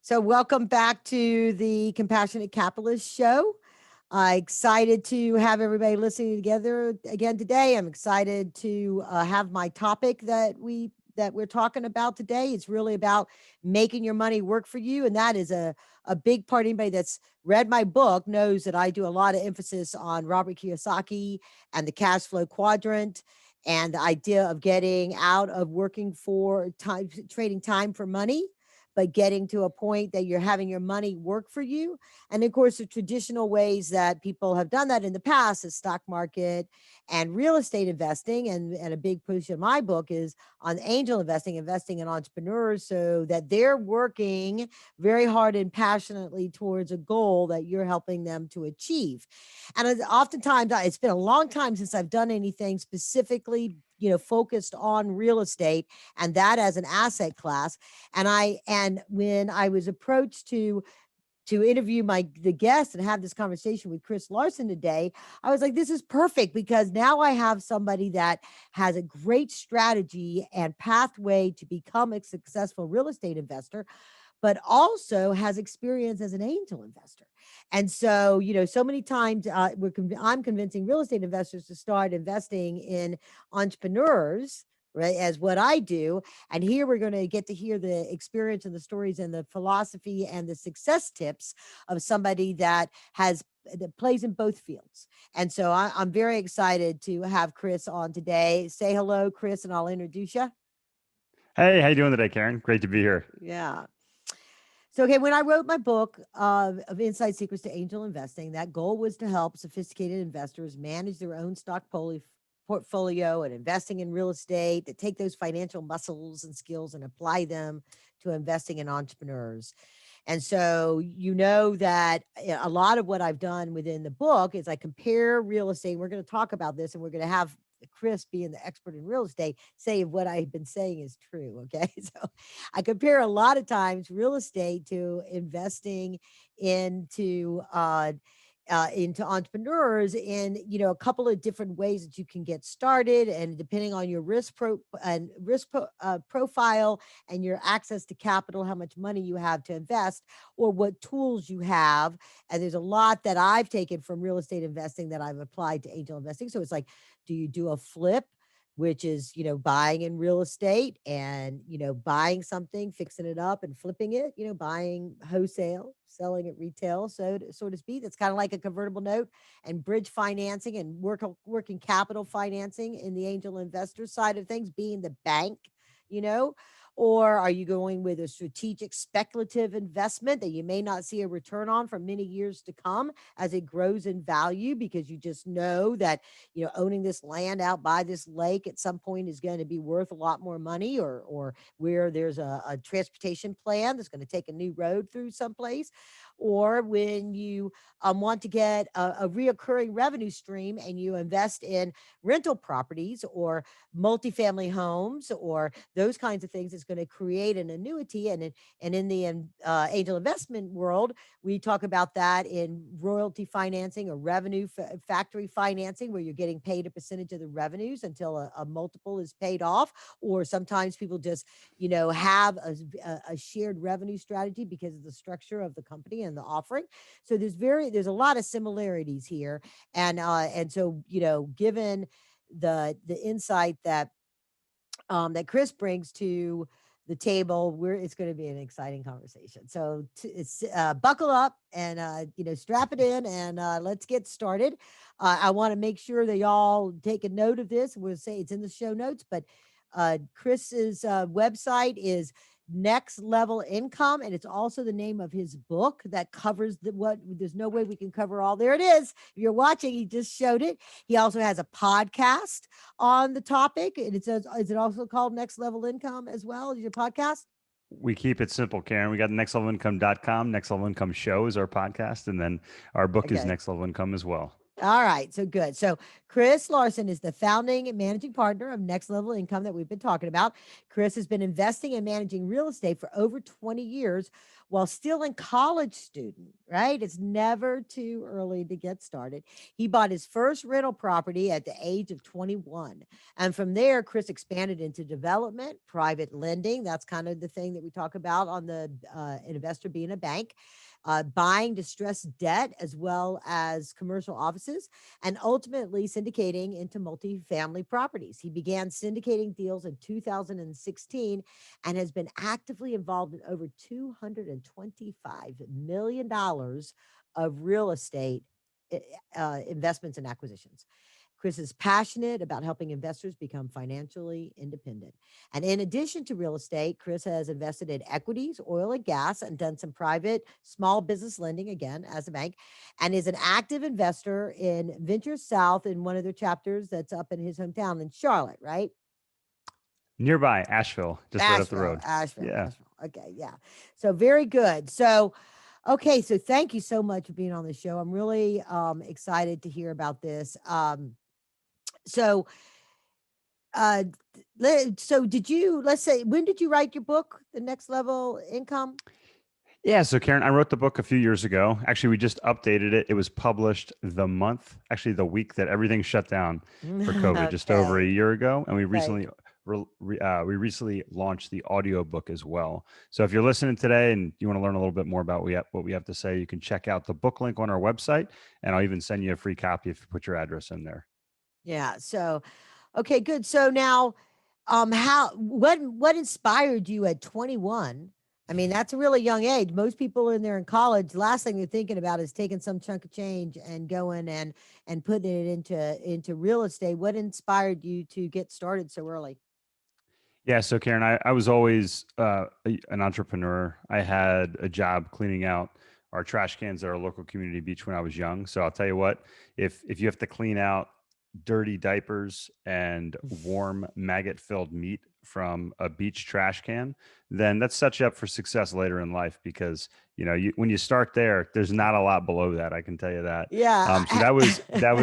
So, welcome back to the Compassionate Capitalist Show. Excited to have everybody listening together again today. I'm excited to have my topic that we're talking about today. It's really about making your money work for you, and that is a big part. Anybody that's read my book knows that I do a lot of emphasis on Robert Kiyosaki and the cash flow quadrant. And the idea of getting out of working for time, trading time for money, but getting to a point that you're having your money work for you. And of course, the traditional ways that people have done that in the past is stock market and real estate investing. And a big push in my book is on angel investing, investing in entrepreneurs so that they're working very hard and passionately towards a goal that you're helping them to achieve. And oftentimes, it's been a long time since I've done anything specifically, focused on real estate and that as an asset class. And when I was approached to interview the guest and have this conversation with Chris Larson today, I was like, this is perfect because now I have somebody that has a great strategy and pathway to become a successful real estate investor, but also has experience as an angel investor. And so, so many times I'm convincing real estate investors to start investing in entrepreneurs, right, as what I do. And here we're going to get to hear the experience and the stories and the philosophy and the success tips of somebody that plays in both fields. And so I'm very excited to have Chris on today. Say hello, Chris, and I'll introduce you. Hey, how you doing today, Karen? Great to be here. Yeah. So, okay, when I wrote my book of Inside Secrets to Angel Investing, that goal was to help sophisticated investors manage their own portfolio and investing in real estate, to take those financial muscles and skills and apply them to investing in entrepreneurs. And so, that a lot of what I've done within the book is I compare real estate. We're going to talk about this and we're going to have Chris, being the expert in real estate, say if what I've been saying is true. Okay. So I compare a lot of times real estate to investing into into entrepreneurs in a couple of different ways that you can get started, and depending on your profile and your access to capital, how much money you have to invest, or what tools you have. And there's a lot that I've taken from real estate investing that I've applied to angel investing. So it's like, do you do a flip, which is, buying in real estate and, buying something, fixing it up and flipping it, buying wholesale, selling it retail, so to speak. It's kind of like a convertible note, and bridge financing and working capital financing in the angel investor side of things, being the bank, you know, or are you going with a strategic speculative investment that you may not see a return on for many years to come as it grows in value, because you just know that owning this land out by this lake at some point is going to be worth a lot more money, or where there's a transportation plan that's going to take a new road through someplace, or when you want to get a reoccurring revenue stream and you invest in rental properties or multifamily homes or those kinds of things, it's going to create an annuity. And in the angel investment world, we talk about that in royalty financing or revenue factory financing, where you're getting paid a percentage of the revenues until a multiple is paid off. Or sometimes people just, have a shared revenue strategy because of the structure of the company and the offering. So there's a lot of similarities here. And so, given the insight that Chris brings to the table, it's going to be an exciting conversation. So it's buckle up and strap it in, and let's get started. I want to make sure that y'all take a note of this. We'll say it's in the show notes, but Chris's website is Next Level Income, and it's also the name of his book that covers what there's no way we can cover all. There it is. If you're watching, he just showed it. He also has a podcast on the topic, and it says, is it also called Next Level Income as well as your podcast? We keep it simple, Karen. We got nextlevelincome.com. Next Level Income Show is our podcast, and then our book is Okay. Next Level Income as well. All right, so good. So Chris Larson is the founding and managing partner of Next Level Income that we've been talking about. Chris has been investing and managing real estate for over 20 years while still a college student, right? It's never too early to get started. He bought his first rental property at the age of 21. And from there, Chris expanded into development, private lending. That's kind of the thing that we talk about on the investor being a bank, buying distressed debt as well as commercial offices, and ultimately syndicating into multifamily properties. He began syndicating deals in 2016 and has been actively involved in over $225 million of real estate investments and acquisitions. Chris is passionate about helping investors become financially independent. And in addition to real estate, Chris has invested in equities, oil and gas, and done some private small business lending again as a bank, and is an active investor in Venture South in one of their chapters that's up in his hometown in Charlotte, right? Nearby Asheville, just right up the Asheville, road. Asheville, Yeah. Asheville. Okay, yeah. So very good. So, okay, so thank you so much for being on the show. I'm really excited to hear about this. So so did you, let's say, when did you write your book, The Next Level Income? Yeah. So Karen, I wrote the book a few years ago. Actually, we just updated it. It was published actually the week that everything shut down for COVID, just over a Okay. year ago. And Right. we recently launched the audio book as well. So if you're listening today and you want to learn a little bit more about what we have to say, you can check out the book link on our website, and I'll even send you a free copy if you put your address in there. Yeah. So okay, good. So now what inspired you at 21? I mean, that's a really young age. Most people in there in college, last thing they're thinking about is taking some chunk of change and going and putting it into real estate. What inspired you to get started so early? Yeah, so Karen, I was always an entrepreneur. I had a job cleaning out our trash cans at our local community beach when I was young. So I'll tell you what, if you have to clean out dirty diapers and warm maggot-filled meat from a beach trash can, then that sets you up for success later in life because when you start there, there's not a lot below that. I can tell you that. Yeah. So that was that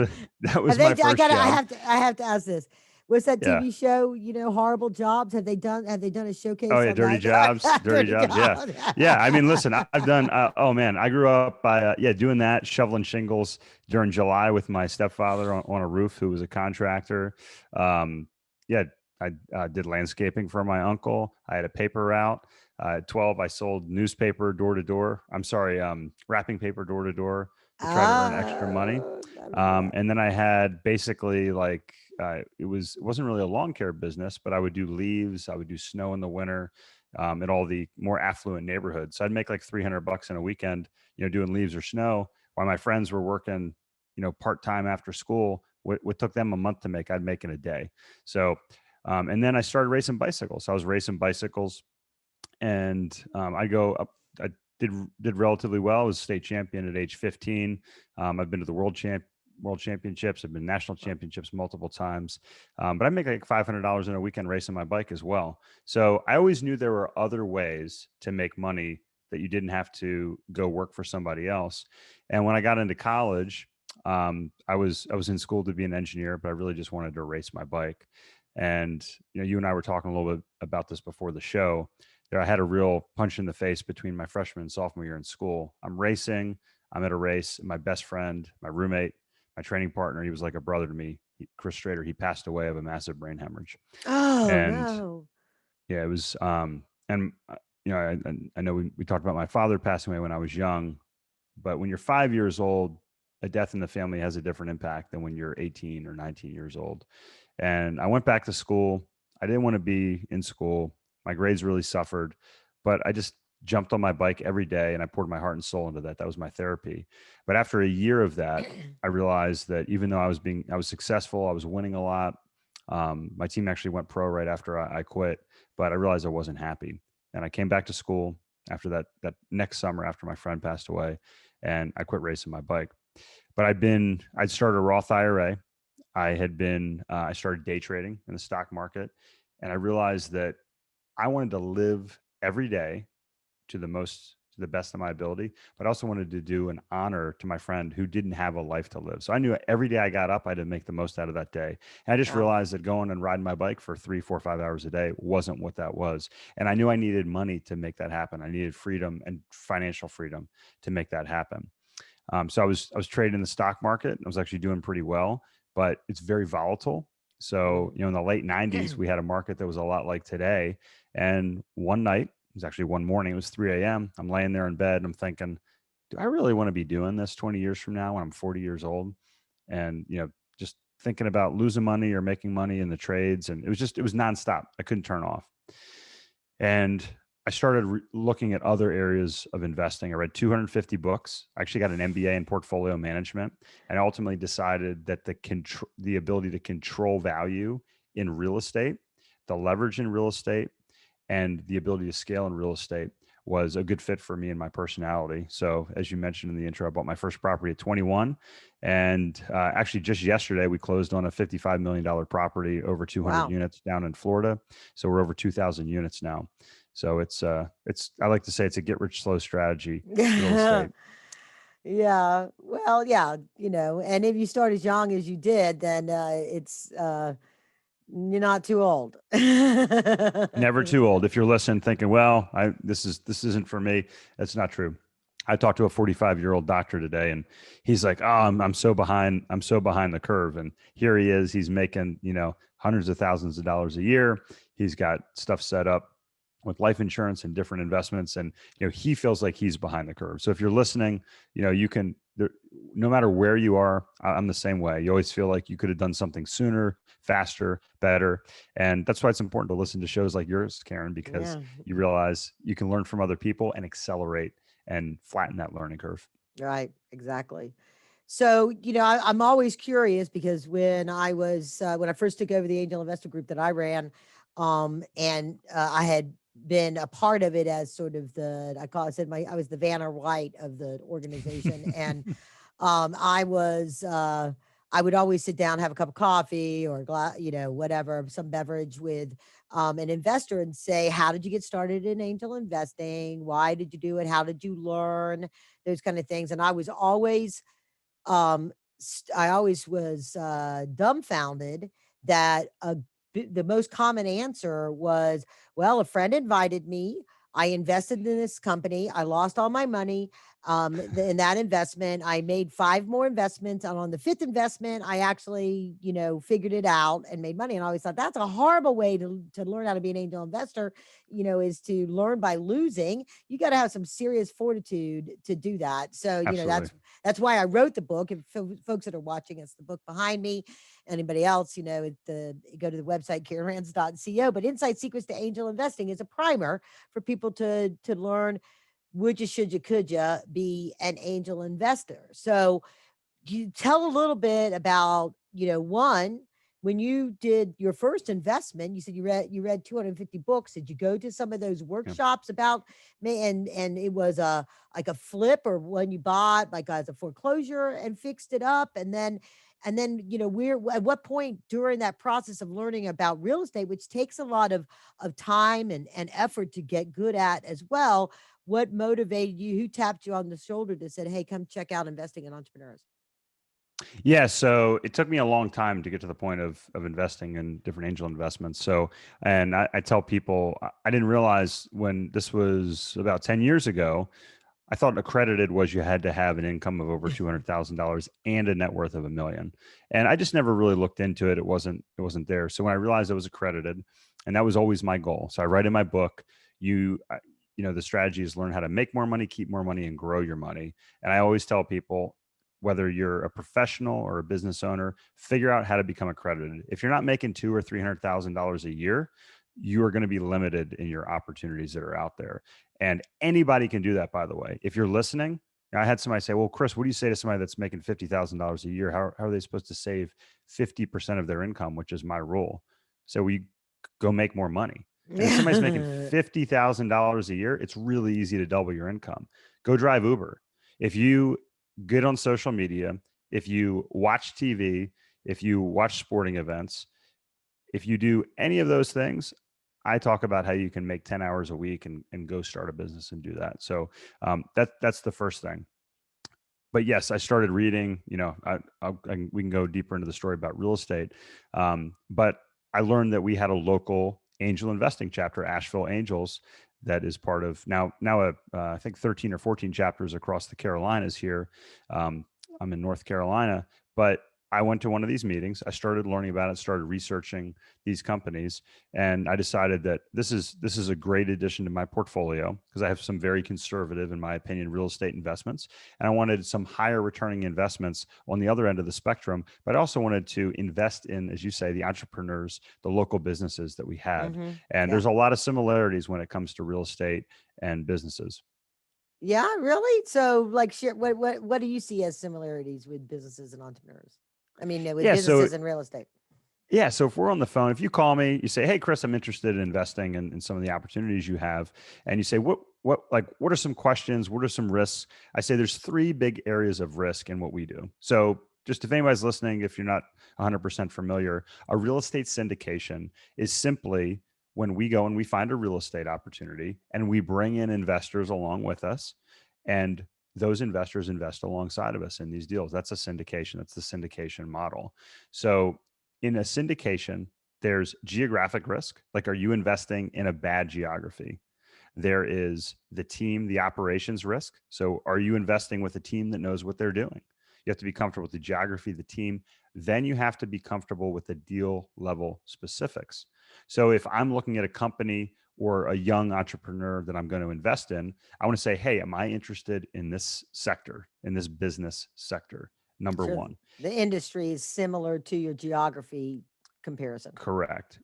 Have was they my done, first job. I have to ask this. What's that Yeah. TV show, Horrible Jobs? Have they done a Oh showcase yeah, on dirty that? jobs, dirty Dirty jobs. Yeah, Jobs. yeah. I mean, listen, I've done. Oh man, I grew up by doing that, shoveling shingles during July with my stepfather on a roof, who was a contractor. Um, yeah, I did landscaping for my uncle. I had a paper route. At 12, I sold newspaper door to door. I'm sorry, wrapping paper door to door to try to earn extra money. I remember that. And then I had basically like it wasn't really a lawn care business, but I would do leaves, I would do snow in the winter, in all the more affluent neighborhoods. So I'd make like $300 in a weekend, doing leaves or snow, while my friends were working, part time after school. What took them a month to make, I'd make in a day. So, and then I started racing bicycles. I was racing bicycles, and I go up. I did relatively well. I was state champion at age 15. I've been to the world championships. I've been national championships multiple times. But I make like $500 in a weekend racing my bike as well. So I always knew there were other ways to make money that you didn't have to go work for somebody else. And when I got into college, I was in school to be an engineer, but I really just wanted to race my bike. And you and I were talking a little bit about this before the show. I had a real punch in the face between my freshman and sophomore year in school. I'm racing. I'm at a race. My best friend, my roommate, my training partner, he was like a brother to me, Chris Strader. He passed away of a massive brain hemorrhage. Oh And no. yeah, it was, and I know we talked about my father passing away when I was young, but when you're 5 years old, a death in the family has a different impact than when you're 18 or 19 years old. And I went back to school. I didn't want to be in school. My grades really suffered, but I just jumped on my bike every day and I poured my heart and soul into that. That was my therapy. But after a year of that, I realized that even though I was successful, I was winning a lot. My team actually went pro right after I quit, but I realized I wasn't happy. And I came back to school after that next summer after my friend passed away, and I quit racing my bike. But I'd started a Roth IRA. I started day trading in the stock market, and I realized that I wanted to live every day to to the best of my ability, but I also wanted to do an honor to my friend who didn't have a life to live. So I knew every day I got up, I had to make the most out of that day. And I just Wow. realized that going and riding my bike for 3, 4, 5 hours a day wasn't what that was. And I knew I needed money to make that happen. I needed freedom and financial freedom to make that happen. So I was trading in the stock market. I was actually doing pretty well, but it's very volatile. So, Mm. in the late 90s, we had a market that was a lot like today. And one night, it was actually one morning, it was 3 a.m. I'm laying there in bed and I'm thinking, do I really want to be doing this 20 years from now when I'm 40 years old? And, just thinking about losing money or making money in the trades. And it was nonstop. I couldn't turn off. And I started looking at other areas of investing. I read 250 books. I actually got an MBA in portfolio management, and I ultimately decided that the ability to control value in real estate, the leverage in real estate, and the ability to scale in real estate was a good fit for me and my personality. So, as you mentioned in the intro, I bought my first property at 21. And actually, just yesterday, we closed on a $55 million property, over 200 Wow. units down in Florida. So, we're over 2,000 units now. So, I like to say it's a get rich slow strategy, real estate. Yeah. Well, yeah, and if you start as young as you did, then it's you're not too old. Never too old. If you're listening, thinking, "Well, this isn't for me," that's not true. I talked to a 45-year-old doctor today, and he's like, "Oh, I'm so behind. I'm so behind the curve." And here he is. He's making hundreds of thousands of dollars a year. He's got stuff set up with life insurance and different investments, and he feels like he's behind the curve. So if you're listening, you can. No matter where you are, I'm the same way. You always feel like you could have done something sooner, faster, better. And that's why it's important to listen to shows like yours, Karen, because Yeah. you realize you can learn from other people and accelerate and flatten that learning curve. Right. Exactly. So, I'm always curious because when I first took over the angel investor group that I ran, and I had been a part of it as sort of I said I was the Vanna White of the organization, and I was I would always sit down, have a cup of coffee or a glass, whatever, some beverage with an investor and say, "How did you get started in angel investing? Why did you do it? How did you learn?" Those kind of things, and I always was dumbfounded that the most common answer was, "Well, a friend invited me. I invested in this company. I lost all my money in that investment. I made five more investments, and on the fifth investment, I actually, figured it out and made money." And I always thought that's a horrible way to learn how to be an angel investor. Is to learn by losing. You got to have some serious fortitude to do that. So, Absolutely. that's why I wrote the book. And folks that are watching, it's the book behind me. Anybody else, go to the website karenrands.co. But Inside Secrets to Angel Investing is a primer for people to learn would you, should you, could you be an angel investor. So you tell a little bit about, one, when you did your first investment, you said you read 250 books. Did you go to some of those Yeah. workshops about me? And it was like a flip, or one you bought like as a foreclosure and fixed it up, and then we're at what point during that process of learning about real estate, which takes a lot of time and effort to get good at as well. What motivated you? Who tapped you on the shoulder to said, "Hey, come check out investing in entrepreneurs"? Yeah, so it took me a long time to get to the point of investing in different angel investments. So, and I tell people, I didn't realize when this was about 10 years ago, I thought accredited was you had to have an income of over $200,000 and a net worth of 1 million. And I just never really looked into it. It wasn't there. So when I realized I was accredited, and that was always my goal. So I write in my book, the strategy is learn how to make more money, keep more money, and grow your money. And I always tell people, whether you're a professional or a business owner, figure out how to become accredited. If you're not making $200,000 or $300,000 a year, you are going to be limited in your opportunities that are out there. And anybody can do that, by the way. If you're listening, I had somebody say, "Well, Chris, what do you say to somebody that's making $50,000 a year? How are they supposed to save 50% of their income, which is my rule?" So we go make more money. And if somebody's making $50,000 a year, it's really easy to double your income. Go drive Uber. If you get on social media, if you watch TV, if you watch sporting events, if you do any of those things, I talk about how you can make 10 hours a week and go start a business and do that. So that's the first thing. But yes, I started reading. We can go deeper into the story about real estate. But I learned that we had a local angel investing chapter, Asheville Angels, that is part of I think 13 or 14 chapters across the Carolinas here. I'm in North Carolina, but I went to one of these meetings. I started learning about it, started researching these companies, and I decided that this is a great addition to my portfolio because I have some very conservative, in my opinion, real estate investments, and I wanted some higher returning investments on the other end of the spectrum. But I also wanted to invest in, as you say, the entrepreneurs, the local businesses that we had, and Yeah. there's a lot of similarities when it comes to real estate and businesses. Yeah, really? So, like, share what do you see as similarities with businesses and entrepreneurs? I mean, with Yeah, so businesses and real estate. Yeah. So if we're on the phone, if you call me, you say, "Hey, Chris, I'm interested in investing in some of the opportunities you have," and you say, what are some questions? What are some risks?" I say there's three big areas of risk in what we do. So just if anybody's listening, if you're not 100% familiar, a real estate syndication is simply when we go and we find a real estate opportunity and we bring in investors along with us, and those investors invest alongside of us in these deals. That's a syndication. That's the syndication model. So in a syndication, there's geographic risk. Like, are you investing in a bad geography? There is the team, the operations risk. So, are you investing with a team that knows what they're doing? You have to be comfortable with the geography, the team. Then you have to be comfortable with the deal level specifics. So, if I'm looking at a company or a young entrepreneur that I'm going to invest in, I want to say, hey, am I interested in this sector, in this business sector? Number So one. the industry is similar to your geography comparison. Correct.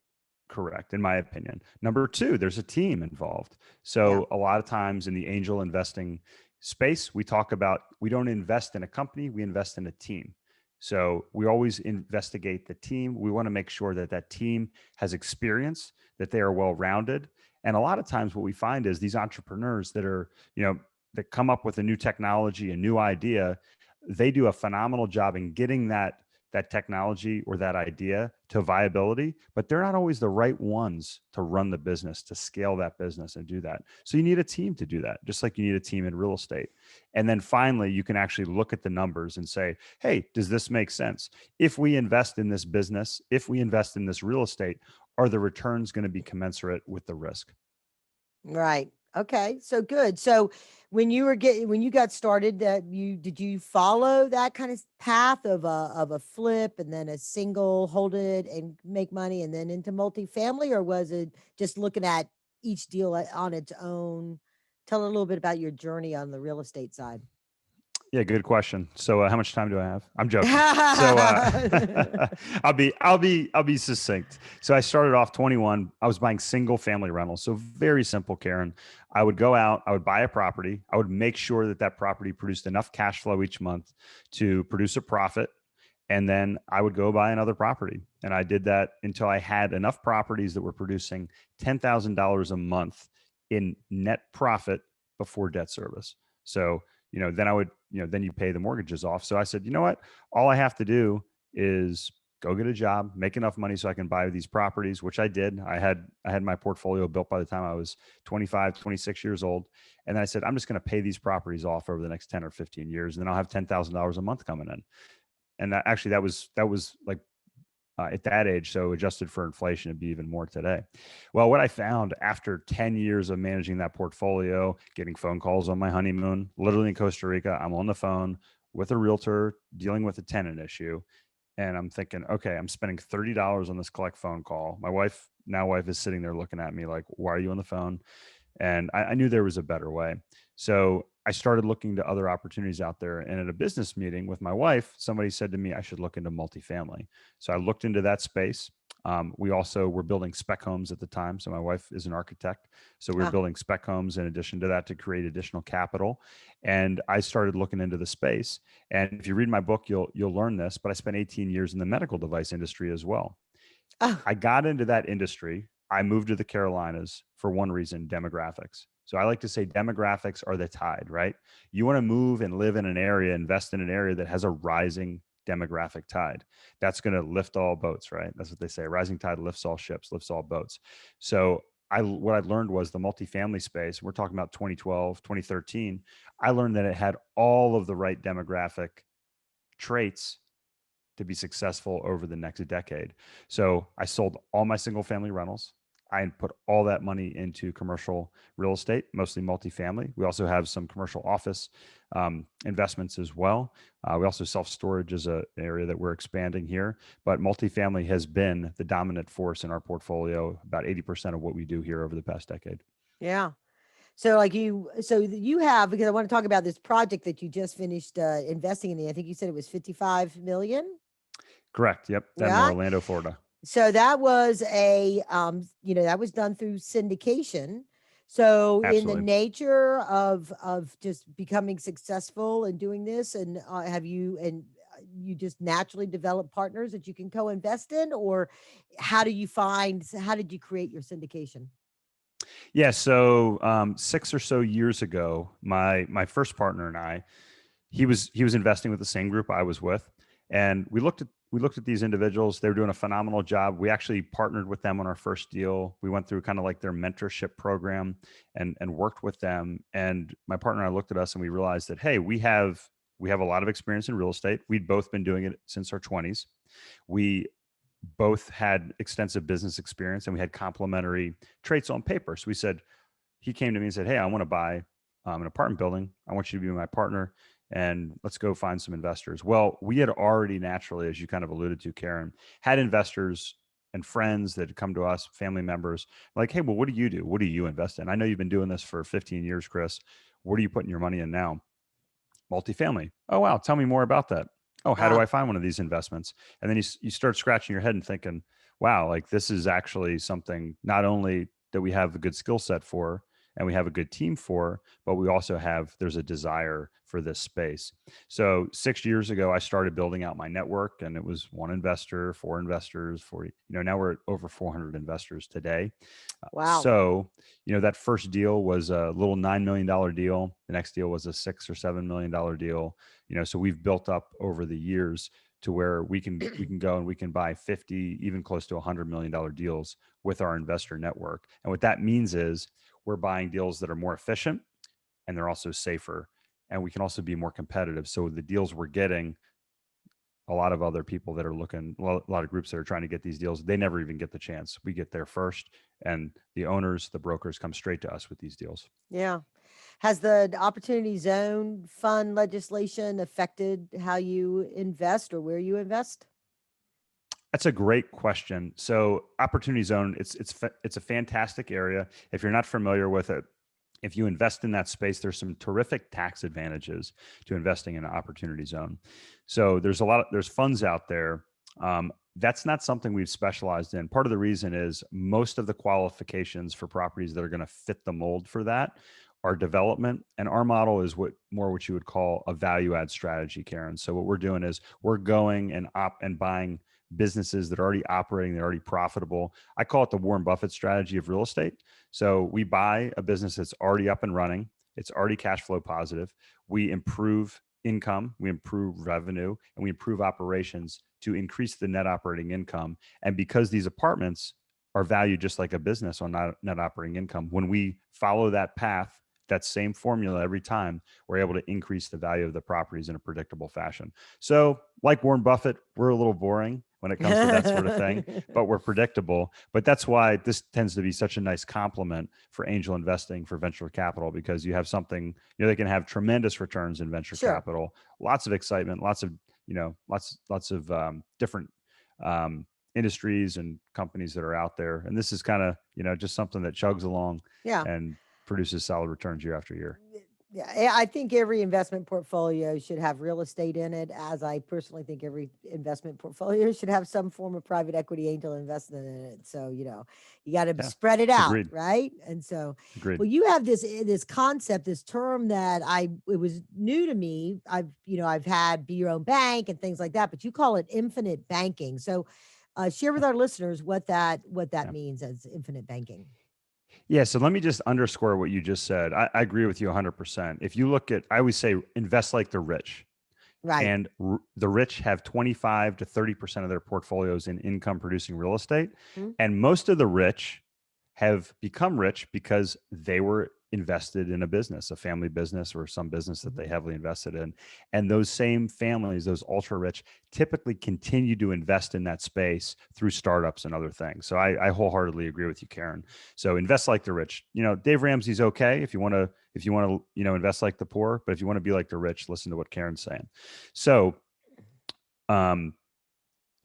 Correct. In my opinion. Number two, there's a team involved. Yeah. So a lot of times in the angel investing space, we talk about we don't invest in a company, we invest in a team. So we always investigate the team. We want to make sure that that team has experience, that they are well rounded. And a lot of times what we find is these entrepreneurs that are, that come up with a new technology, a new idea, they do a phenomenal job in getting that technology or that idea to viability, but they're not always the right ones to run the business, to scale that business and do that. So you need a team to do that, just like you need a team in real estate. And then finally, you can actually look at the numbers and say, hey, does this make sense? If we invest in this business, if we invest in this real estate, are the returns going to be commensurate with the risk? Right. Okay. So good. So when you got started, that did you follow that kind of path of a flip and then a single, hold it and make money and then into multifamily, or was it just looking at each deal on its own? Tell a little bit about your journey on the real estate side. Yeah, good question. So, how much time do I have? I'm joking. So, I'll be succinct. So, I started off 21. I was buying single family rentals. So, very simple, Karen. I would go out, I would buy a property, I would make sure that that property produced enough cash flow each month to produce a profit, and then I would go buy another property. And I did that until I had enough properties that were producing $10,000 a month in net profit before debt service. So, then I would, then you pay the mortgages off. So I said, you know what? All I have to do is go get a job, make enough money so I can buy these properties, which I did. I had my portfolio built by the time I was 25, 26 years old. And then I said, I'm just going to pay these properties off over the next 10 or 15 years. And then I'll have $10,000 a month coming in. And that was like at that age. So adjusted for inflation, it'd be even more today. Well, what I found after 10 years of managing that portfolio, getting phone calls on my honeymoon, literally in Costa Rica, I'm on the phone with a realtor dealing with a tenant issue. And I'm thinking, okay, I'm spending $30 on this collect phone call. My wife is sitting there looking at me like, why are you on the phone? And I knew there was a better way. So I started looking to other opportunities out there. And at a business meeting with my wife, somebody said to me, I should look into multifamily. So I looked into that space. We also were building spec homes at the time. So my wife is an architect. So we were Ah, building spec homes in addition to that to create additional capital. And I started looking into the space. And if you read my book, you'll learn this, but I spent 18 years in the medical device industry as well. oh, I got into that industry. I moved to the Carolinas for one reason, demographics. So I like to say demographics are the tide, right? You want to move and live in an area, invest in an area that has a rising demographic tide. That's going to lift all boats, right? That's what they say. Rising tide lifts all ships, lifts all boats. So what I learned was the multifamily space. We're talking about 2012, 2013. I learned that it had all of the right demographic traits to be successful over the next decade. So I sold all my single family rentals. I put all that money into commercial real estate, mostly multifamily. We also have some commercial office investments as well. We also self-storage is an area that we're expanding here, but multifamily has been the dominant force in our portfolio, about 80% of what we do here over the past decade. Yeah. So you have, because I want to talk about this project that you just finished investing in. I think you said it was 55 million. Correct. Yep. Denver, Yeah. Orlando, Florida. So that was that was done through syndication. So in the Absolutely. nature of just becoming successful and doing this, and you just naturally develop partners that you can co-invest in, or how did you create your syndication? Yeah. So 6 or so years ago, my first partner and I, he was investing with the same group I was with, and we looked at these individuals. They were doing a phenomenal job. We actually partnered with them on our first deal. We went through kind of like their mentorship program and worked with them. And my partner and I looked at us and we realized that, hey, we have a lot of experience in real estate. We'd both been doing it since our 20s. We both had extensive business experience and we had complementary traits on paper. So we said, he came to me and said, hey, I want to buy an apartment building. I want you to be my partner and let's go find some investors. Well, we had already naturally, as you kind of alluded to, Karen, had investors and friends that had come to us, family members, like, hey, well, what do you do? What do you invest in? I know you've been doing this for 15 years, Chris. What are you putting your money in now? Multifamily. Oh, wow. Tell me more about that. Oh, how do Ah, I find one of these investments? And then you start scratching your head and thinking, wow, like this is actually something not only that we have a good skill set for and we have a good team for, but we also there's a desire for this space. So 6 years ago, I started building out my network and it was one investor, four investors, 40, now we're at over 400 investors today. wow. So, that first deal was a little $9 million deal. The next deal was a $6 or $7 million deal. So we've built up over the years to where we can go and we can buy 50, even close to $100 million deals with our investor network. And what that means is we're buying deals that are more efficient and they're also safer. And we can also be more competitive. So the deals we're getting, a lot of other people that are looking, a lot of groups that are trying to get these deals, they never even get the chance. We get there first, and the owners, the brokers come straight to us with these deals. Yeah. Has the Opportunity Zone fund legislation affected how you invest or where you invest? That's a great question. So, Opportunity Zone, it's a fantastic area. If you're not familiar with it, if you invest in that space, there's some terrific tax advantages to investing in an Opportunity Zone. So there's funds out there. That's not something we've specialized in. Part of the reason is most of the qualifications for properties that are going to fit the mold for that are development, and our model is what you would call a value add strategy, Karen. So what we're doing is we're going and buying businesses that are already operating, they're already profitable. I call it the Warren Buffett strategy of real estate. So we buy a business that's already up and running, it's already cash flow positive. We improve income, we improve revenue, and we improve operations to increase the net operating income. And because these apartments are valued just like a business on net operating income, when we follow that path, that same formula every time, we're able to increase the value of the properties in a predictable fashion. So, like Warren Buffett, we're a little boring when it comes to that sort of thing, but we're predictable. But that's why this tends to be such a nice complement for angel investing, for venture capital, because you have something, they can have tremendous returns in venture Sure. capital, lots of excitement, lots of different industries and companies that are out there. And this is kind of, just something that chugs along Yeah. and produces solid returns year after year. Yeah, I think every investment portfolio should have real estate in it, as I personally think every investment portfolio should have some form of private equity angel investment in it. So, you got to Yeah, spread it out, agreed. right? And so, Agreed. well, you have this concept, this term that it was new to me. I've had be your own bank and things like that, but you call it infinite banking. So, share with our listeners what that Yeah. means as infinite banking. Yeah. So let me just underscore what you just said. I agree with you 100%. If you look at, I always say invest like the rich, Right. and the rich have 25 to 30% of their portfolios in income producing real estate. Mhm. And most of the rich have become rich because they were invested in a business, a family business or some business that they Mhm. heavily invested in. And those same families, those ultra rich, typically continue to invest in that space through startups and other things. So I wholeheartedly agree with you, Karen. So invest like the rich. Dave Ramsey's okay if you want to invest like the poor, but if you want to be like the rich, listen to what Karen's saying. So um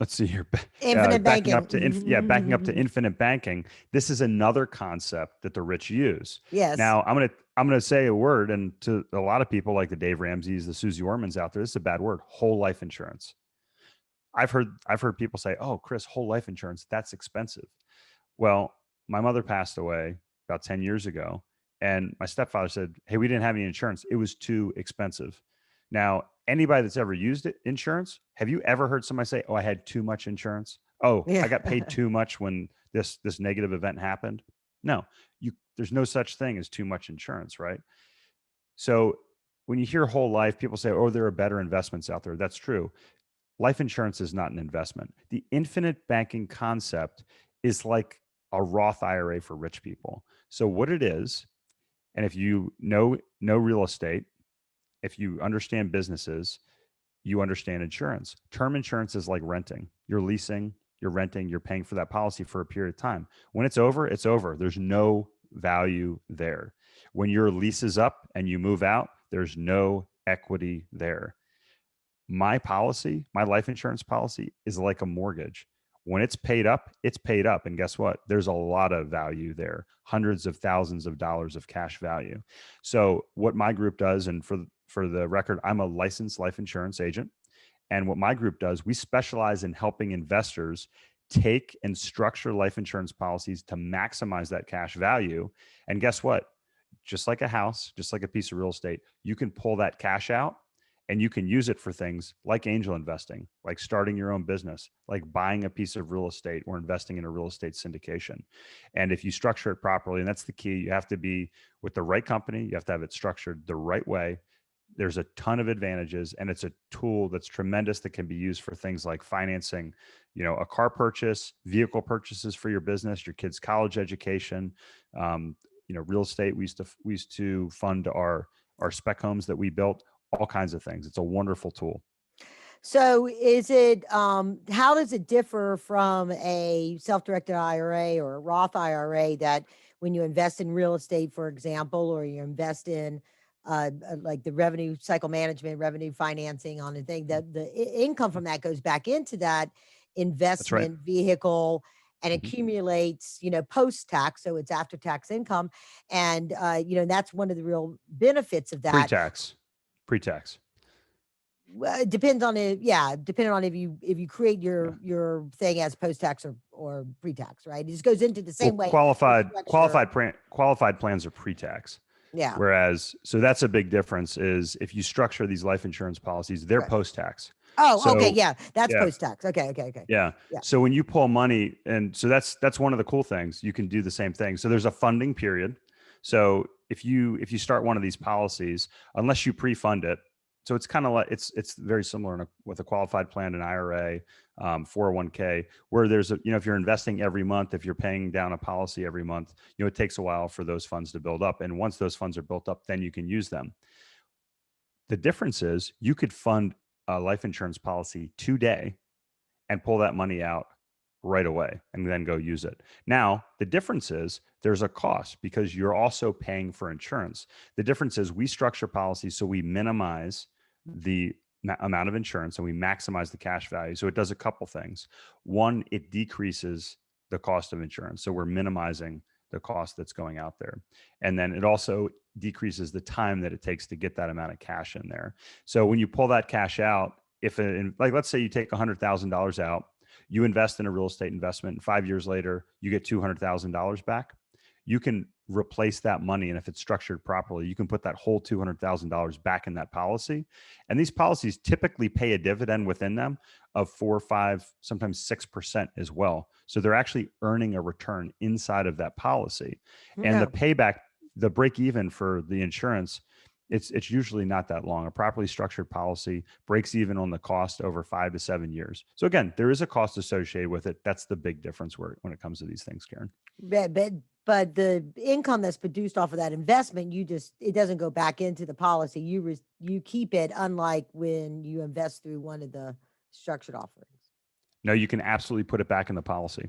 let's see here. Infinite Backing up to backing up to banking. infinite banking. This is another concept that the rich use. Yes. Now, I'm gonna say a word, and to a lot of people like the Dave Ramseys, the Susie Ormans out there, this is a bad word. Whole life insurance. I've heard people say, "Oh, Chris, whole life insurance, that's expensive." Well, my mother passed away about 10 years ago, and my stepfather said, "Hey, we didn't have any insurance. It was too expensive." Now, anybody that's ever used insurance, have you ever heard somebody say, "Oh, I had too much insurance. Oh, I Yeah. got paid too much when this negative event happened"? No, there's no such thing as too much insurance, right? So when you hear whole life, people say, "Oh, there are better investments out there." That's true. Life insurance is not an investment. The infinite banking concept is like a Roth IRA for rich people. So what it is, and if you know real estate, if you understand businesses, you understand insurance. Term insurance is like renting. You're leasing, you're renting, you're paying for that policy for a period of time. When it's over, it's over. There's no value there. When your lease is up and you move out, there's no equity there. My life insurance policy is like a mortgage. When it's paid up, it's paid up. And guess what? There's a lot of value there, hundreds of thousands of dollars of cash value. So what my group does, and for the record, I'm a licensed life insurance agent. And what my group does, we specialize in helping investors take and structure life insurance policies to maximize that cash value. And guess what? Just like a house, just like a piece of real estate, you can pull that cash out and you can use it for things like angel investing, like starting your own business, like buying a piece of real estate or investing in a real estate syndication. And if you structure it properly, and that's the key, you have to be with the right company, you have to have it structured the right way. There's a ton of advantages, and it's a tool that's tremendous that can be used for things like financing, a car purchase, vehicle purchases for your business, your kids' college education, um, real estate. We used to fund our spec homes that we built, all kinds of things. It's a wonderful tool. So is it how does it differ from a self-directed IRA or a Roth IRA that when you invest in real estate, for example, or you invest in like the revenue cycle management, revenue financing on a thing, that the income from that goes back into that That's right. investment vehicle and Mhm. accumulates, post tax, so it's after tax income, and that's one of the real benefits of that. Pre-tax, pre-tax. Well, it depends on it. Yeah, depending on if you create Yeah. your thing as post tax or pre tax, right? It just goes into the Well, same way you structure. qualified plans are pre-tax. Yeah, Whereas, so that's a big difference is if you structure these life insurance policies, they're right. post-tax. Oh, okay, So yeah, that's yeah, post tax. Okay, okay, okay. yeah. Yeah, So when you pull money, and so that's one of the cool things. You can do the same thing. So there's a funding period. So if you start one of these policies, unless you pre-fund it, so it's kind of like it's very similar with a qualified plan, an IRA, 401k, where there's if you're investing every month, if you're paying down a policy every month, it takes a while for those funds to build up. And once those funds are built up, then you can use them. The difference is you could fund a life insurance policy today and pull that money out right away and then go use it. Now, the difference is there's a cost because you're also paying for insurance. The difference is we structure policies so we minimize the amount of insurance and we maximize the cash value. So it does a couple things. One, it decreases the cost of insurance. So we're minimizing the cost that's going out there. And then it also decreases the time that it takes to get that amount of cash in there. So when you pull that cash out, like let's say you take $100,000 out, you invest in a real estate investment, and 5 years later you get $200,000 back. You can replace that money, and if it's structured properly, you can put that whole $200,000 back in that policy. And these policies typically pay a dividend within them of 4, 5, sometimes 6% as well. So they're actually earning a return inside of that policy, and the yeah. payback, the break even for the insurance, it's usually not that long. A properly structured policy breaks even on the cost over 5 to 7 years. So again, there is a cost associated with it. That's the big difference when it comes to these things, Karen. But but the income that's produced off of that investment, it doesn't go back into the policy. You keep it, unlike when you invest through one of the structured offerings. No, you can absolutely put it back in the policy.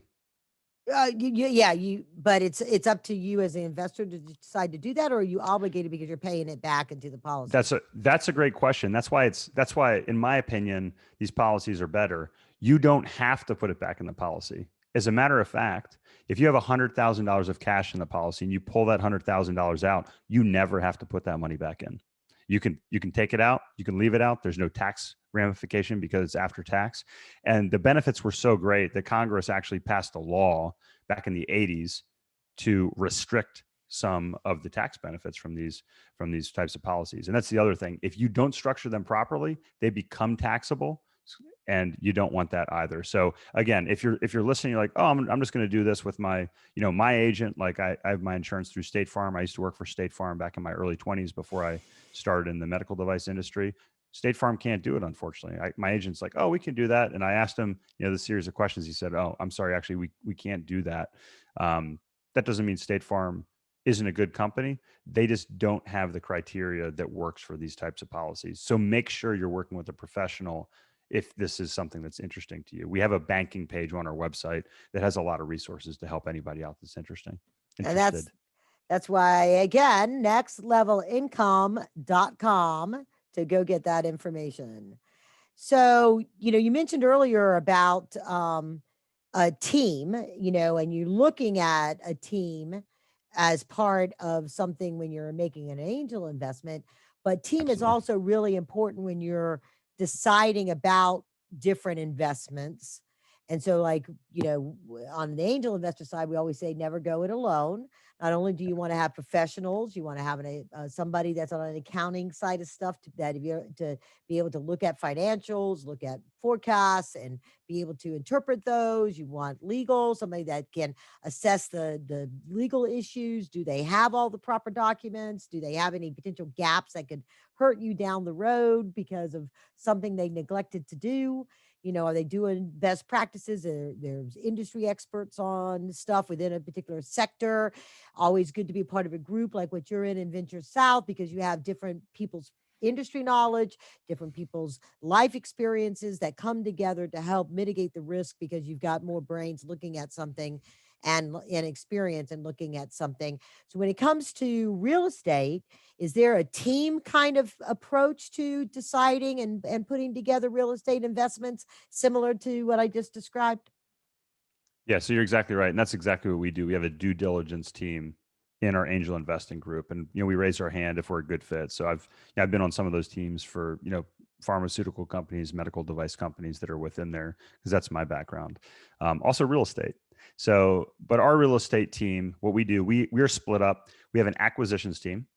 Yeah, but it's up to you as an investor to decide to do that, or are you obligated because you're paying it back into the policy? That's a great question. That's why in my opinion these policies are better. You don't have to put it back in the policy. As a matter of fact, if you have $100,000 of cash in the policy and you pull that $100,000 out, you never have to put that money back in. You can take it out, you can leave it out. There's no tax ramification because it's after tax. And the benefits were so great that Congress actually passed a law back in the 80s to restrict some of the tax benefits from these types of policies. And that's the other thing. If you don't structure them properly, they become taxable, and you don't want that either. So again, if you're listening, you're like, oh, I'm just going to do this with my agent. Like I have my insurance through State Farm. I used to work for State Farm back in my early 20s before I started in the medical device industry. State Farm can't do it, unfortunately. My agent's like, oh, we can do that. And I asked him, the series of questions. He said, oh, I'm sorry, actually, we can't do that. That doesn't mean State Farm isn't a good company. They just don't have the criteria that works for these types of policies. So make sure you're working with a professional if this is something that's interesting to you. We have a banking page on our website that has a lot of resources to help anybody out that's interested. And that's why, again, nextlevelincome.com to go get that information. So, you mentioned earlier about a team, and you're looking at a team as part of something when you're making an angel investment. But team is Absolutely. also really important when you're deciding about different investments. And so, like, on the angel investor side, we always say never go it alone. Not only do you want to have professionals, you want to have somebody that's on an accounting side of stuff to be able to look at financials, look at forecasts, and be able to interpret those. You want legal, somebody that can assess the legal issues. Do they have all the proper documents? Do they have any potential gaps that could hurt you down the road because of something they neglected to do? Are they doing best practices? There's industry experts on stuff within a particular sector. Always good to be part of a group like what you're in Venture South, because you have different people's industry knowledge, different people's life experiences that come together to help mitigate the risk, because you've got more brains looking at something and experience and looking at something. So when it comes to real estate, is there a team kind of approach to deciding and putting together real estate investments similar to what I just described? Yeah, so you're exactly right. And that's exactly what we do. We have a due diligence team in our angel investing group. And, we raise our hand if we're a good fit. So I've been on some of those teams for, pharmaceutical companies, medical device companies that are within there, because that's my background. Also real estate. So, but our real estate team, what we do, we're split up. We have an acquisitions team.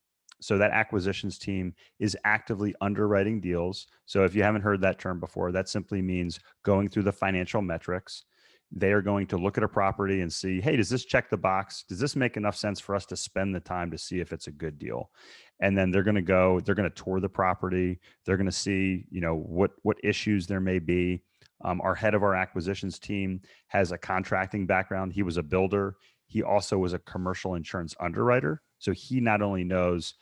So that acquisitions team is actively underwriting deals. So if you haven't heard that term before, that simply means going through the financial metrics. They are going to look at a property and see, hey, does this check the box? Does this make enough sense for us to spend the time to see if it's a good deal? And then they're going to tour the property. They're going to see, what issues there may be. Our head of our acquisitions team has a contracting background. He was a builder. He also was a commercial insurance underwriter. So he not only knows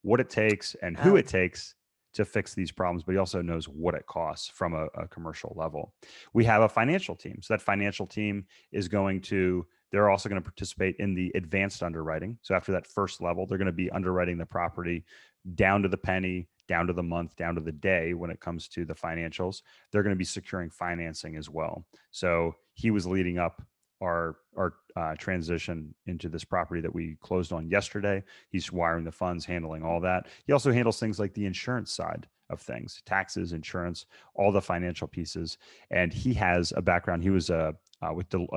what it takes and who it takes to fix these problems, but he also knows what it costs from a commercial level. We have a financial team. So that financial team they're also going to participate in the advanced underwriting. So after that first level, they're going to be underwriting the property down to the penny, down to the month, down to the day when it comes to the financials. They're going to be securing financing as well. So he was leading up our transition into this property that we closed on yesterday. He's wiring the funds, handling all that. He also handles things like the insurance side of things, taxes, insurance, all the financial pieces. And he has a background. He was a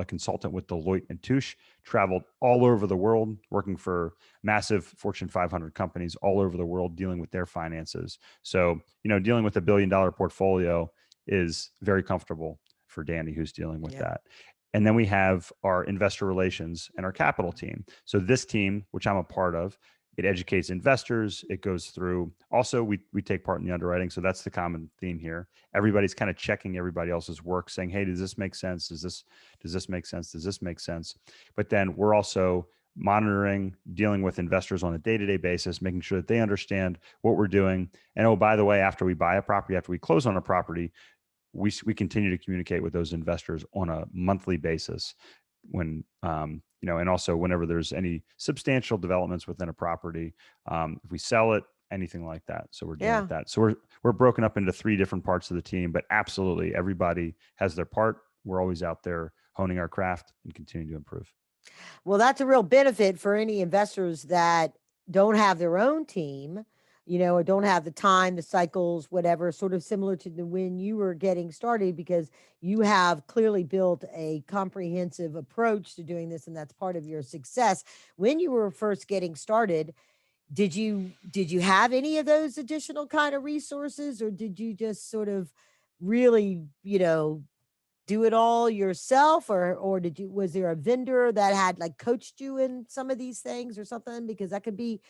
consultant with Deloitte and Touche, traveled all over the world, working for massive Fortune 500 companies all over the world, dealing with their finances. So, dealing with $1 billion portfolio is very comfortable for Danny, who's dealing with that. And then we have our investor relations and our capital team. So this team, which I'm a part of, it educates investors. It goes through. Also, we take part in the underwriting. So that's the common theme here. Everybody's kind of checking everybody else's work, saying, "Hey, does this make sense? Does this make sense? Does this make sense?" But then we're also monitoring, dealing with investors on a day-to-day basis, making sure that they understand what we're doing. And oh, by the way, after we buy a property, after we close on a property, we continue to communicate with those investors on a monthly basis when and also whenever there's any substantial developments within a property, if we sell it, anything like that. So we're dealing with Yeah. that. So we're broken up into 3 different parts of the team, but absolutely everybody has their part. We're always out there honing our craft and continuing to improve. Well, that's a real benefit for any investors that don't have their own team, or don't have the time, the cycles, whatever, sort of similar to when you were getting started, because you have clearly built a comprehensive approach to doing this, and that's part of your success. When you were first getting started, did you have any of those additional kind of resources, or did you just sort of really, do it all yourself, or was there a vendor that had like coached you in some of these things or something? Because that could be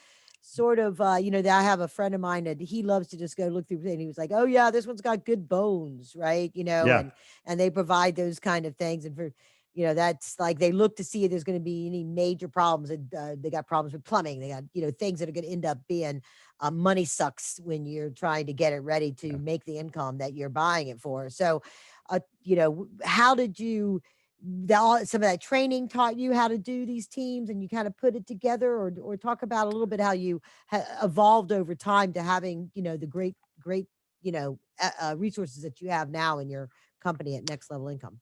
sort of that I have a friend of mine that he loves to just go look through, and he was like, oh yeah, this one's got good bones, right? Yeah. And they provide those kind of things. And for that's like they look to see if there's going to be any major problems. And they got problems with plumbing, they got things that are going to end up being money sucks when you're trying to get it ready to Yeah. make the income that you're buying it for. So how did you some of that training taught you how to do these teams, and you kind of put it together, or talk about a little bit how you evolved over time to having the great resources that you have now in your company at Next Level Income.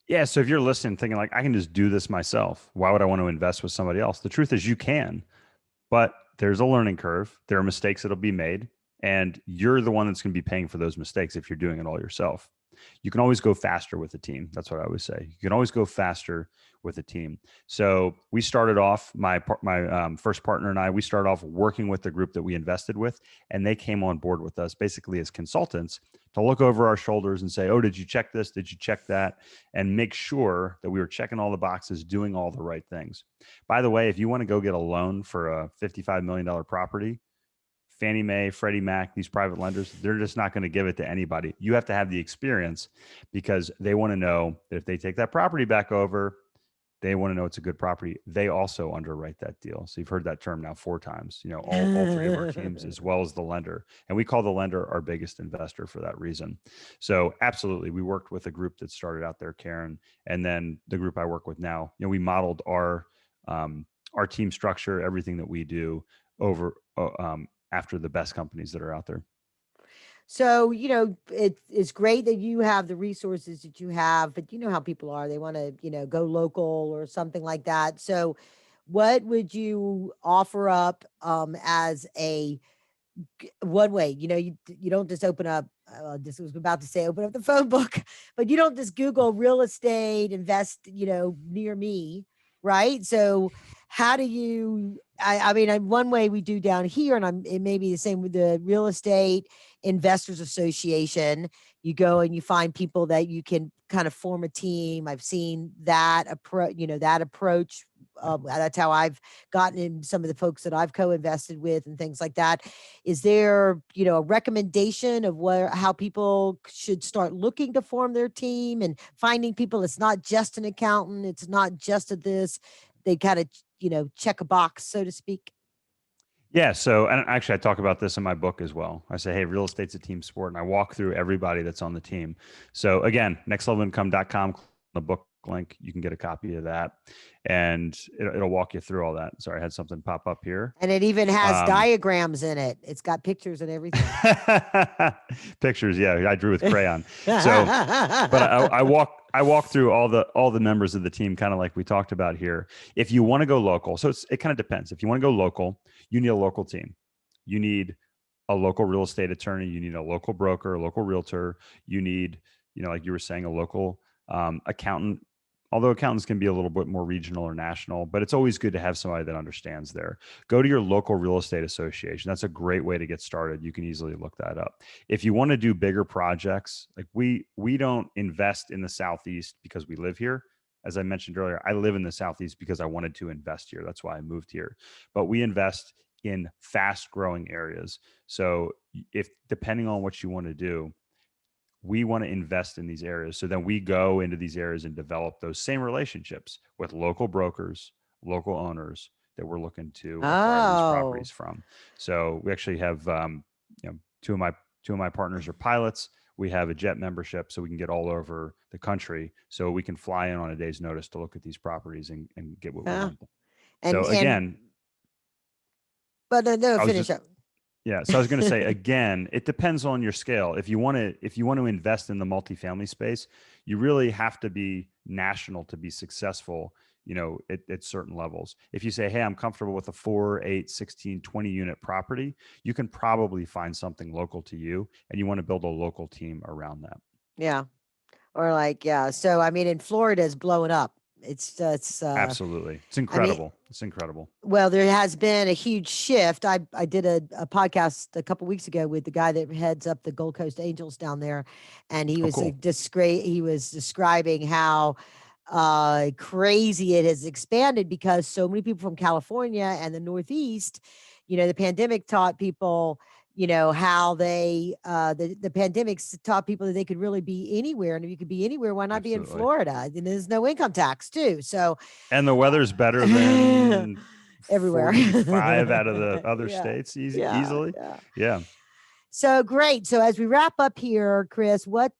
Yeah. So if you're listening thinking like, I can just do this myself, why would I want to invest with somebody else? The truth is you can, but there's a learning curve. There are mistakes that'll be made, and you're the one that's going to be paying for those mistakes if you're doing it all yourself. You can always go faster with a team. That's what I always say. You can always go faster with a team. So we started off, my first partner and I, we started off working with the group that we invested with, and they came on board with us basically as consultants to look over our shoulders and say, oh, did you check this? Did you check that? And make sure that we were checking all the boxes, doing all the right things. By the way, if you want to go get a loan for a $55 million property, Fannie Mae, Freddie Mac, these private lenders, they're just not going to give it to anybody. You have to have the experience, because they want to know that if they take that property back over, they want to know it's a good property. They also underwrite that deal. So you've heard that term now 4 times, all 3 of our teams, as well as the lender. And we call the lender our biggest investor for that reason. So absolutely, we worked with a group that started out there, Karen, and then the group I work with now, we modeled our team structure, everything that we do over after the best companies that are out there. So, it's great that you have the resources that you have, but you know how people are. They want to, go local or something like that. So, what would you offer up as a one way? You don't just open up, this was about to say open up the phone book, but you don't just Google real estate invest, near me, right? So how do you I mean, one way we do down here, and it may be the same with the Real Estate Investors Association. You go and you find people that you can kind of form a team. I've seen that approach. That's how I've gotten in some of the folks that I've co-invested with and things like that. Is there, a recommendation of how people should start looking to form their team and finding people? It's not just an accountant. It's not just a this. They kind of, check a box, so to speak. Yeah. So, and actually, I talk about this in my book as well. I say, hey, real estate's a team sport, and I walk through everybody that's on the team. So, again, nextlevelincome.com, the book link, you can get a copy of that, and it'll walk you through all that. Sorry, I had something pop up here. And it even has diagrams in it. It's got pictures and everything. Pictures, yeah, I drew with crayon. So, but I walk through all the members of the team, kind of like we talked about here. If you want to go local, so it kind of depends. If you want to go local, you need a local team. You need a local real estate attorney. You need a local broker, a local realtor. You need, like you were saying, a local accountant. Although accountants can be a little bit more regional or national, but it's always good to have somebody that understands there. Go to your local real estate association. That's a great way to get started. You can easily look that up. If you want to do bigger projects, like we don't invest in the Southeast because we live here. As I mentioned earlier, I live in the Southeast because I wanted to invest here. That's why I moved here. But we invest in fast growing areas. So if depending on what you want to do, we want to invest in these areas. So then we go into these areas and develop those same relationships with local brokers, local owners that we're looking to acquire these Oh, properties from. So we actually have, you know, two of my partners are pilots. We have a jet membership, so we can get all over the country. So we can fly in on a day's notice to look at these properties and get what we yeah. want. And So again, but no, I was finish just up. yeah. So I was going to say again, it depends on your scale. If you want to invest in the multifamily space, you really have to be national to be successful, you know, at certain levels. If you say, hey, I'm comfortable with a 4, 8, 16, 20 unit property, you can probably find something local to you, and you want to build a local team around that. Yeah. Or like, yeah. So I mean, in Florida is blowing up. It's Absolutely. It's I mean, incredible. It's incredible. well, there has been a huge shift. I did a podcast a couple weeks ago with the guy that heads up the Gold Coast Angels down there, and he Oh, was cool. he was describing how crazy it has expanded because so many people from California and the Northeast, you know, the pandemic taught people, you know, how the pandemics taught people that they could really be anywhere, and if you could be anywhere, why not be in Absolutely. Florida? And there's no income tax too, so And the weather's better than everywhere. 45 out of the other Yeah. states Yeah. easily. Yeah. Yeah. So great. So as we wrap up here, Chris, what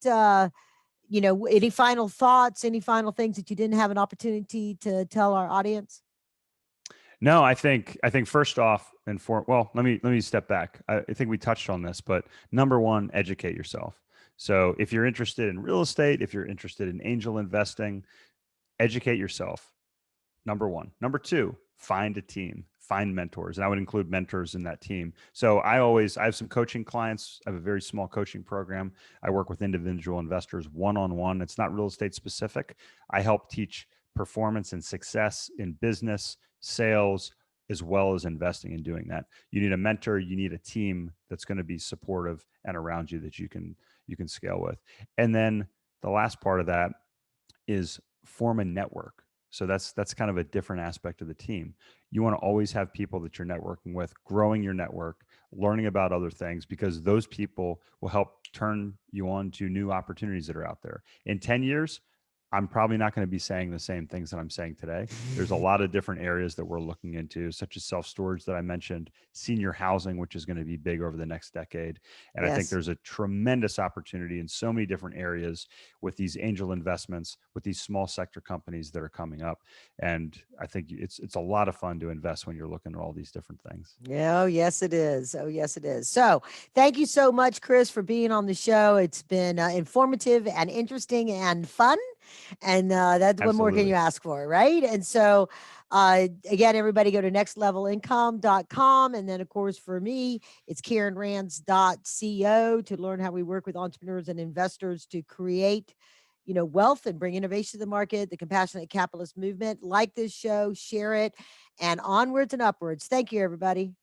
you know, any final thoughts, any final things that you didn't have an opportunity to tell our audience? No, I think first off and for well, let me step back. I think we touched on this, but number one, educate yourself. So if you're interested in real estate, if you're interested in angel investing, educate yourself. Number one. Number two, find a team, find mentors. And I would include mentors in that team. So I have some coaching clients. I have a very small coaching program. I work with individual investors one on one. It's not real estate specific. I help teach performance and success in business, sales, as well as investing and doing that. You need a mentor, you need a team that's going to be supportive and around you that you can scale with. And then the last part of that is form a network. So that's kind of a different aspect of the team. You want to always have people that you're networking with, growing your network, learning about other things, because those people will help turn you on to new opportunities that are out there. In 10 years, I'm probably not going to be saying the same things that I'm saying today. There's a lot of different areas that we're looking into, such as self storage that I mentioned, senior housing, which is going to be big over the next decade. And I think Yes. there's a tremendous opportunity in so many different areas with these angel investments, with these small sector companies that are coming up. And I think it's a lot of fun to invest when you're looking at all these different things. Yeah, oh, yes, it is. Oh, yes, it is. So, thank you so much, Chris, for being on the show. It's been informative and interesting and fun. And that's what more can you Absolutely. ask for, right? And so, again, everybody go to nextlevelincome.com. And then, of course, for me, it's karenrands.co to learn how we work with entrepreneurs and investors to create, you know, wealth and bring innovation to the market, the compassionate capitalist movement. Like this show, share it, and onwards and upwards. Thank you, everybody.